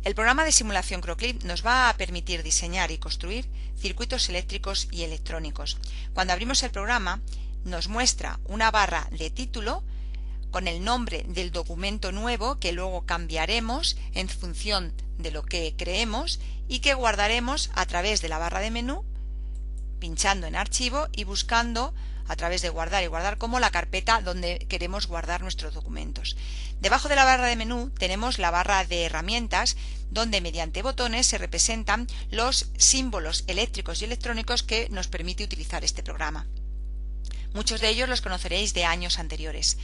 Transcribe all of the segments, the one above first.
El programa de simulación CroClip nos va a permitir diseñar y construir circuitos eléctricos y electrónicos. Cuando abrimos el programa nos muestra una barra de título con el nombre del documento nuevo que luego cambiaremos en función de lo que creemos y que guardaremos a través de la barra de menú, pinchando en archivo y buscando a través de guardar y guardar como la carpeta donde queremos guardar nuestros documentos. Debajo de la barra de menú tenemos la barra de herramientas donde mediante botones se representan los símbolos eléctricos y electrónicos que nos permite utilizar este programa. Muchos de ellos los conoceréis de años anteriores.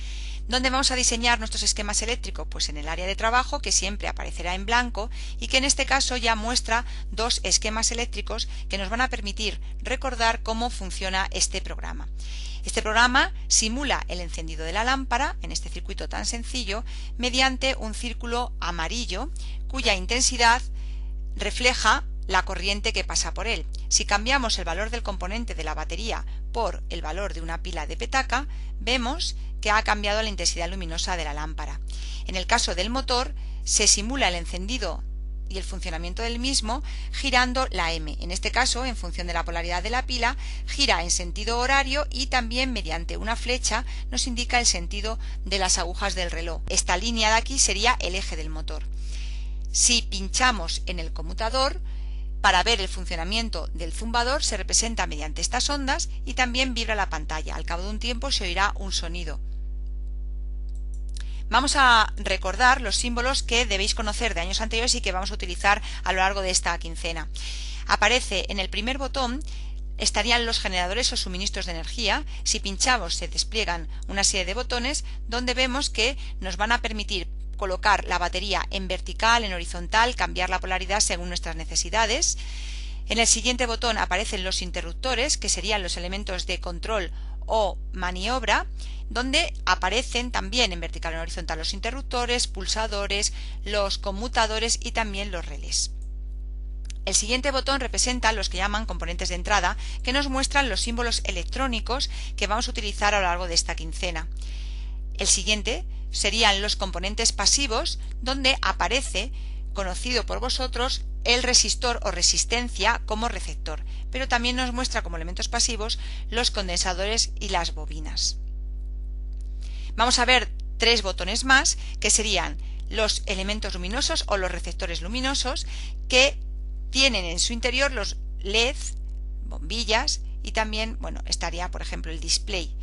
¿Dónde vamos a diseñar nuestros esquemas eléctricos? Pues en el área de trabajo, que siempre aparecerá en blanco y que en este caso ya muestra dos esquemas eléctricos que nos van a permitir recordar cómo funciona este programa. Este programa simula el encendido de la lámpara en este circuito tan sencillo mediante un círculo amarillo cuya intensidad refleja la corriente que pasa por él. Si cambiamos el valor del componente de la batería por el valor de una pila de petaca, vemos que ha cambiado la intensidad luminosa de la lámpara. En el caso del motor, se simula el encendido y el funcionamiento del mismo girando la M. En este caso, en función de la polaridad de la pila, gira en sentido horario y también mediante una flecha nos indica el sentido de las agujas del reloj. Esta línea de aquí sería el eje del motor. Si pinchamos en el conmutador, para ver el funcionamiento del zumbador se representa mediante estas ondas y también vibra la pantalla. Al cabo de un tiempo se oirá un sonido. Vamos a recordar los símbolos que debéis conocer de años anteriores y que vamos a utilizar a lo largo de esta quincena. Aparece en el primer botón, estarían los generadores o suministros de energía. Si pinchamos se despliegan una serie de botones donde vemos que nos van a permitir colocar la batería en vertical, en horizontal, cambiar la polaridad según nuestras necesidades. En el siguiente botón aparecen los interruptores, que serían los elementos de control o maniobra, donde aparecen también en vertical o en horizontal los interruptores, pulsadores, los conmutadores y también los relés. El siguiente botón representa los que llaman componentes de entrada, que nos muestran los símbolos electrónicos que vamos a utilizar a lo largo de esta quincena. El siguiente serían los componentes pasivos, donde aparece, conocido por vosotros, el resistor o resistencia como receptor, pero también nos muestra como elementos pasivos los condensadores y las bobinas. Vamos a ver tres botones más, que serían los elementos luminosos o los receptores luminosos, que tienen en su interior los LED, bombillas y también, estaría por ejemplo el display.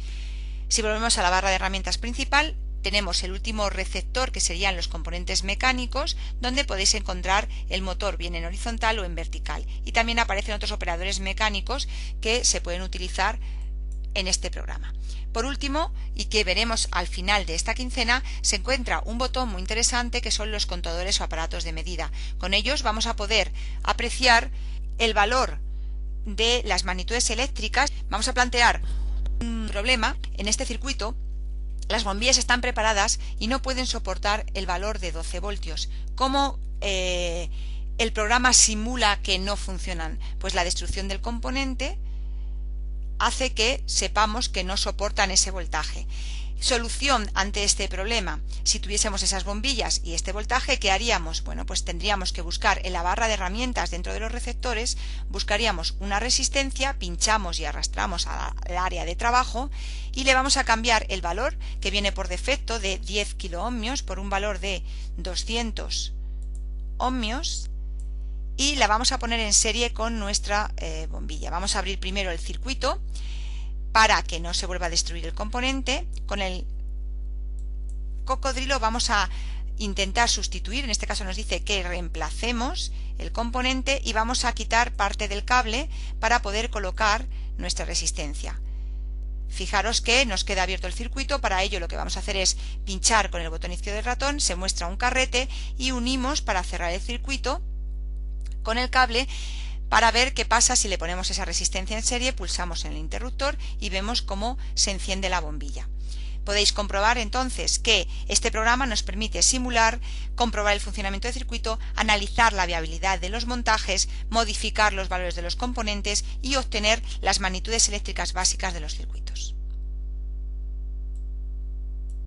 Si volvemos a la barra de herramientas principal, tenemos el último receptor, que serían los componentes mecánicos, donde podéis encontrar el motor bien en horizontal o en vertical. Y también aparecen otros operadores mecánicos que se pueden utilizar en este programa. Por último, y que veremos al final de esta quincena, se encuentra un botón muy interesante que son los contadores o aparatos de medida. Con ellos vamos a poder apreciar el valor de las magnitudes eléctricas. Vamos a plantear un problema en este circuito. Las bombillas están preparadas y no pueden soportar el valor de 12 voltios. ¿Cómo el programa simula que no funcionan? Pues la destrucción del componente hace que sepamos que no soportan ese voltaje. Solución ante este problema: si tuviésemos esas bombillas y este voltaje, ¿qué haríamos? Bueno, pues tendríamos que buscar en la barra de herramientas dentro de los receptores, buscaríamos una resistencia, pinchamos y arrastramos al área de trabajo y le vamos a cambiar el valor que viene por defecto de 10 kiloohmios por un valor de 200 ohmios y la vamos a poner en serie con nuestra bombilla. Vamos a abrir primero el circuito para que no se vuelva a destruir el componente. Con el cocodrilo vamos a intentar sustituir, en este caso nos dice que reemplacemos el componente y vamos a quitar parte del cable para poder colocar nuestra resistencia. Fijaros que nos queda abierto el circuito. Para ello lo que vamos a hacer es pinchar con el botón izquierdo del ratón, se muestra un carrete y unimos para cerrar el circuito con el cable. Para ver qué pasa si le ponemos esa resistencia en serie, pulsamos en el interruptor y vemos cómo se enciende la bombilla. Podéis comprobar entonces que este programa nos permite simular, comprobar el funcionamiento del circuito, analizar la viabilidad de los montajes, modificar los valores de los componentes y obtener las magnitudes eléctricas básicas de los circuitos.